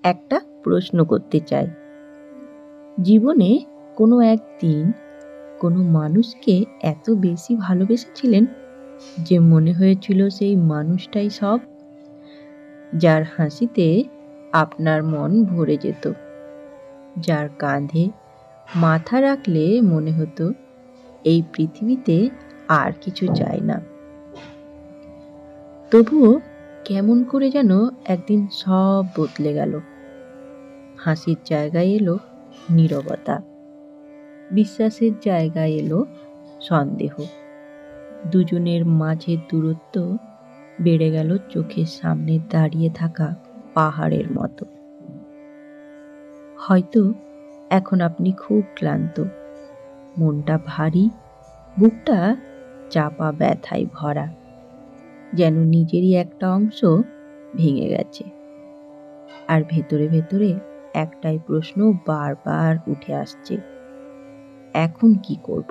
একটা প্রশ্ন করতে চাই। জীবনে কোনো একদিন কোনো মানুষকে এত বেশি ভালোবেসেছিলেন যে মনে হয়েছিল সেই মানুষটাই সব, যার হাসিতে আপনার মন ভরে যেত, যার কাঁধে মাথা রাখলে মনে হতো এই পৃথিবীতে আর কিছু চাই না। তবুও কেমন করে যেন একদিন সব বদলে গেল। হাসির জায়গায় এলো নীরবতা, বিশ্বাসের জায়গায় এলো সন্দেহ। দুজনের মাঝের দূরত্ব বেড়ে গেল চোখের সামনে দাঁড়িয়ে থাকা পাহাড়ের মতো। হয়তো এখন আপনি খুব ক্লান্ত, মনটা ভারী, বুকটা চাপা ব্যথায় ভরা, যেন নিজেরই একটা অংশ ভেঙে গেছে। আর ভেতরে ভেতরে একটাই প্রশ্ন বারবার উঠে আসছে, এখন কি করব?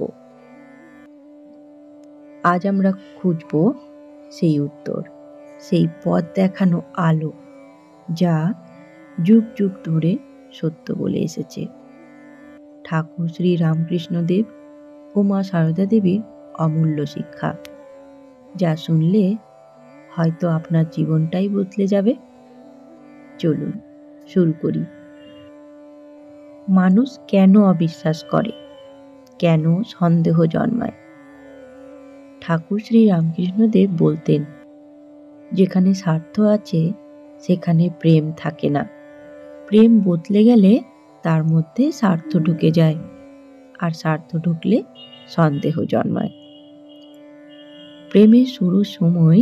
আজ আমরা খুঁজব সেই উত্তর, সেই পথ দেখানো আলো যা যুগ যুগ ধরে সত্য বলে এসেছে। ঠাকুর শ্রী রামকৃষ্ণদেব ও মা সারদা দেবীর অমূল্য শিক্ষা, যা শুনলে হয়তো আপনার জীবনটাই বদলে যাবে। চলুন শুরু করি। মানুষ কেন অবিশ্বাস করে, কেন সন্দেহ জন্মায়? ঠাকুর শ্রী রামকৃষ্ণদেব বলতেন, যেখানে স্বার্থ আছে সেখানে প্রেম থাকে না। প্রেম বদলে গেলে তার মধ্যে স্বার্থ ঢুকে যায়, আর স্বার্থ ঢুকলে সন্দেহ জন্মায়। প্রেমের শুরুর সময়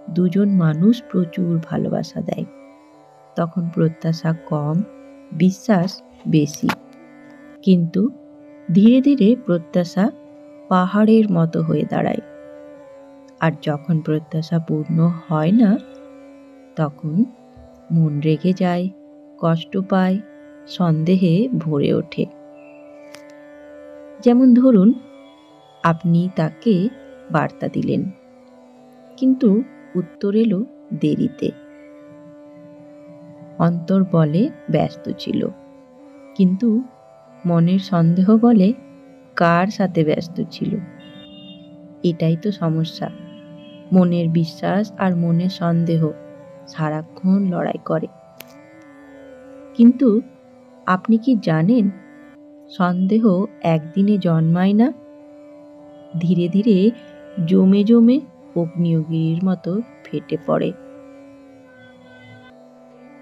দুজন মানুষ প্রচুর ভালোবাসা দেয়, তখন প্রত্যাশা কম, বিশ্বাস বেশি। কিন্তু ধীরে ধীরে প্রত্যাশা পাহাড়ের মতো হয়ে দাঁড়ায়, আর যখন প্রত্যাশা পূর্ণ হয় না, তখন মন রেগে যায়, কষ্ট পায়, সন্দেহে ভরে ওঠে। যেমন ধরুন, আপনি তাকে বার্তা দিলেন, কিন্তু উত্তর এলো দেরিতে। অন্তর বলে ব্যস্ত ছিল, কিন্তু মনের সন্দেহ বলে কার সাথে ব্যস্ত ছিল। এটাই তো সমস্যা। মনের বিশ্বাস আর মনের সন্দেহ সারাক্ষণ লড়াই করে। কিন্তু আপনি কি জানেন, সন্দেহ একদিনে জন্মায় না, ধীরে ধীরে জমে জমে অগ্নিগিরির মতো ফেটে পড়ে।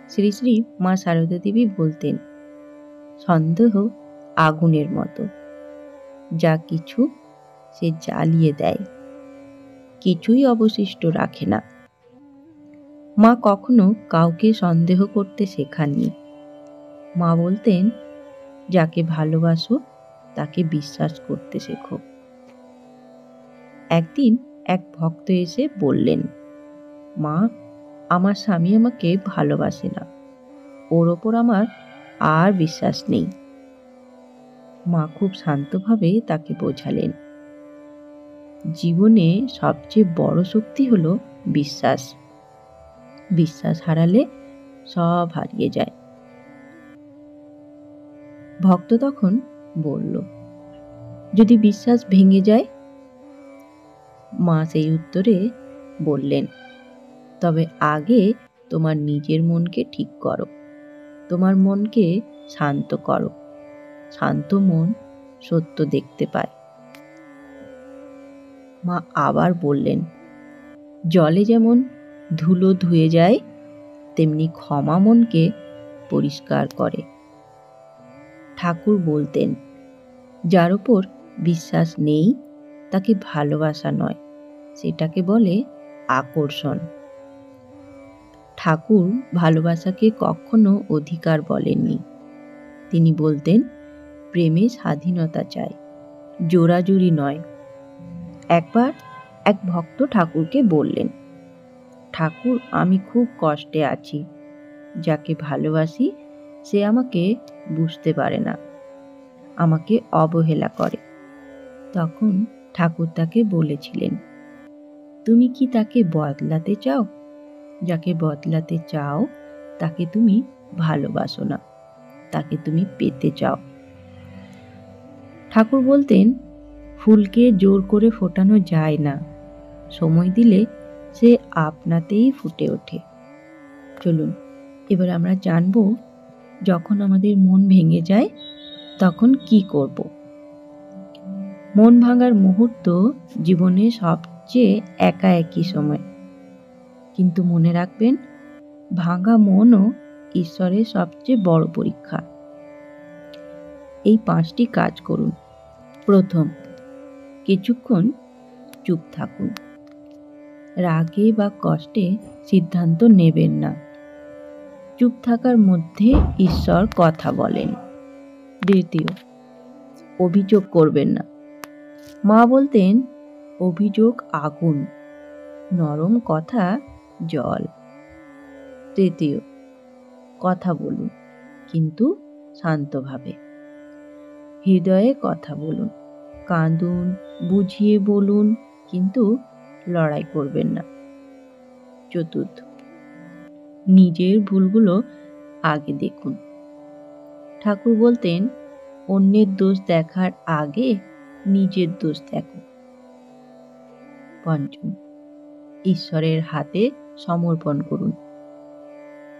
শ্রী শ্রী মা সারদা দেবী বলতেন, সন্দেহ আগুনের মতো, যা কিছু সে জ্বালিয়ে দেয়, কিছুই অবশিষ্ট রাখে না। মা কখনো কাউকে সন্দেহ করতে শেখাননি। মা বলতেন, যাকে ভালোবাসো তাকে বিশ্বাস করতে শেখো। একদিন এক ভক্ত এসে বললেন, মা, আমার স্বামী আমাকে ভালোবাসে না, ওর ওপর আমার আর বিশ্বাস নেই। মা খুব শান্তভাবে তাকে বোঝালেন, জীবনে সবচেয়ে বড় শক্তি হলো বিশ্বাস। বিশ্বাস হারালে সব হারিয়ে যায়। ভক্ত তখন বলল, যদি বিশ্বাস ভেঙে যায়? মা সেই উত্তরে বললেন, তবে আগে তোমার নিজের মনকে ঠিক করো, তোমার মনকে শান্ত করো। শান্ত মন সত্য দেখতে পায়। মা আবার বললেন, জলে যেমন ধুলো ধুয়ে যায়, তেমনি ক্ষমা মনকে পরিষ্কার করে। ঠাকুর বলতেন, যার উপর বিশ্বাস নেই তাকে ভালোবাসা নয়, সেটাকে বলে আকর্ষণ। ঠাকুর ভালোবাসাকে কখনো অধিকার বলেননি। তিনি বলতেন, প্রেমে স্বাধীনতা চাই, জোরাজুরি নয়। একবার এক ভক্ত ঠাকুরকে বললেন, ঠাকুর, আমি খুব কষ্টে আছি, যাকে ভালোবাসি সে আমাকে বুঝতে পারে না, আমাকে অবহেলা করে। তখন ঠাকুর তাকে বলেছিলেন, তুমি কি তাকে বদলাতে চাও? যাকে বদলাতে চাও তাকে তুমি ভালোবাসো না, তাকে তুমি পেতে চাও। ঠাকুর বলতেন, ফুলকে জোর করে ফোটানো যায় না, সময় দিলে সে আপনাতেই ফুটে ওঠে। চলুন এবার আমরা জানব, যখন আমাদের মন ভেঙে যায় তখন কি করব। মন ভাঙার মুহূর্ত জীবনে সবচেয়ে একাকী সময়, কিন্তু মনে রাখবেন, ভাঙা মনও ঈশ্বরের সবচেয়ে বড় পরীক্ষা। এই 5টি কাজ করুন। প্রথম, কিছুক্ষণ চুপ থাকুন। রাগে বা কষ্টে সিদ্ধান্ত নেবেন না, চুপ থাকার মধ্যে ঈশ্বর কথা বলেন। দ্বিতীয়, অভিযোগ করবেন না। মা বলতেন, অভিযোগ আগুন, নরম কথা জল। তৃতীয়, কথা বলুন, কিন্তু শান্তভাবে। হৃদয়ে কথা বলুন, কাঁদুন, বুঝিয়ে বলুন, কিন্তু লড়াই করবেন না। চতুর্থ, নিজের ভুলগুলো আগে দেখুন। ঠাকুর বলতেন, অন্যের দোষ দেখার আগে নিজের দোষ দেখো। পঞ্চম, ঈশ্বরের হাতে সমর্পণ করুন।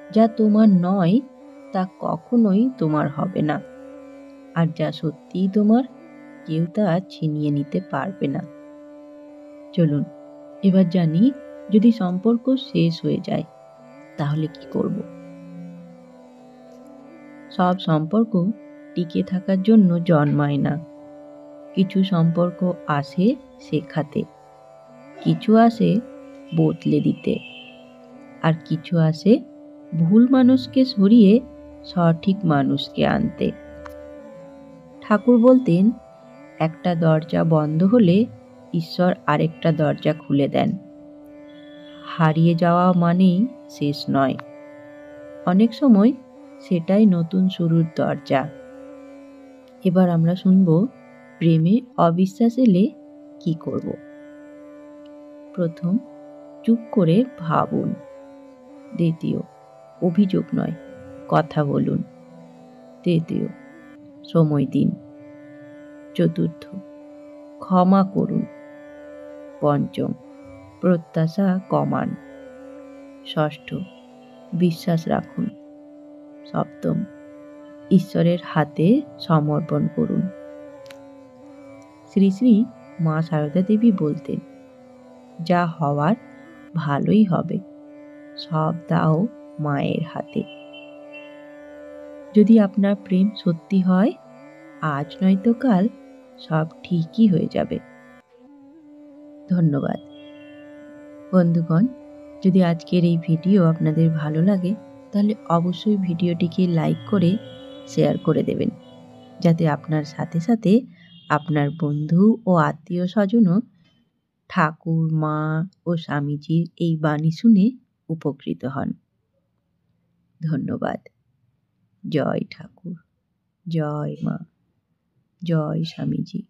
যা তোমার নয় তা কখনোই তোমার হবে না, আর যা সত্যিই তোমার, কেউ তা ছিনিয়ে নিতে পারবে না। চলুন এবার জানি, যদি সম্পর্ক শেষ হয়ে যায় তাহলে কি করব। সব সম্পর্ক টিকে থাকার জন্য জন্মায় না। কিছু সম্পর্ক আসে শেখাতে, কিছু আসে বদলে দিতে, আর কিছু আসে ভুল মানুষকে সরিয়ে সঠিক মানুষকে আনতে। ঠাকুর বলতেন, একটা দরজা বন্ধ হলে ঈশ্বর আরেকটা দরজা খুলে দেন। হারিয়ে যাওয়া মানেই শেষ নয়, অনেক সময় সেটাই নতুন শুরুর দরজা। এবার আমরা শুনব, প্রেমে অবিশ্বাস এলে কি করব। প্রথম, চুপ করে ভাবুন। দ্বিতীয়, অভিযোগ নয়, কথা বলুন। তৃতীয়, সময় দিন। চতুর্থ, ক্ষমা করুন। পঞ্চম, প্রত্যাশা কমান। ষষ্ঠ, বিশ্বাস রাখুন। সপ্তম, ঈশ্বরের হাতে সমর্পণ করুন। শ্রী শ্রী মা সারদা দেবী বলতেন, যা হওয়ার ভালোই হবে, সব দাও মায়ের হাতে। যদি আপনার প্রেম সত্যি হয়, আজ নয়তো কাল সব ঠিকই হয়ে যাবে। ধন্যবাদ বন্ধুগণ। যদি আজকের এই ভিডিও আপনাদের ভালো লাগে তাহলে অবশ্যই ভিডিওটিকে লাইক করে শেয়ার করে দেবেন, যাতে আপনার সাথে সাথে আপনার বন্ধু ও আত্মীয় স্বজনও ঠাকুর, মা ও স্বামীজির এই বাণী শুনে উপকৃত হন। ধন্যবাদ। জয় ঠাকুর, জয় মা, জয় স্বামীজি।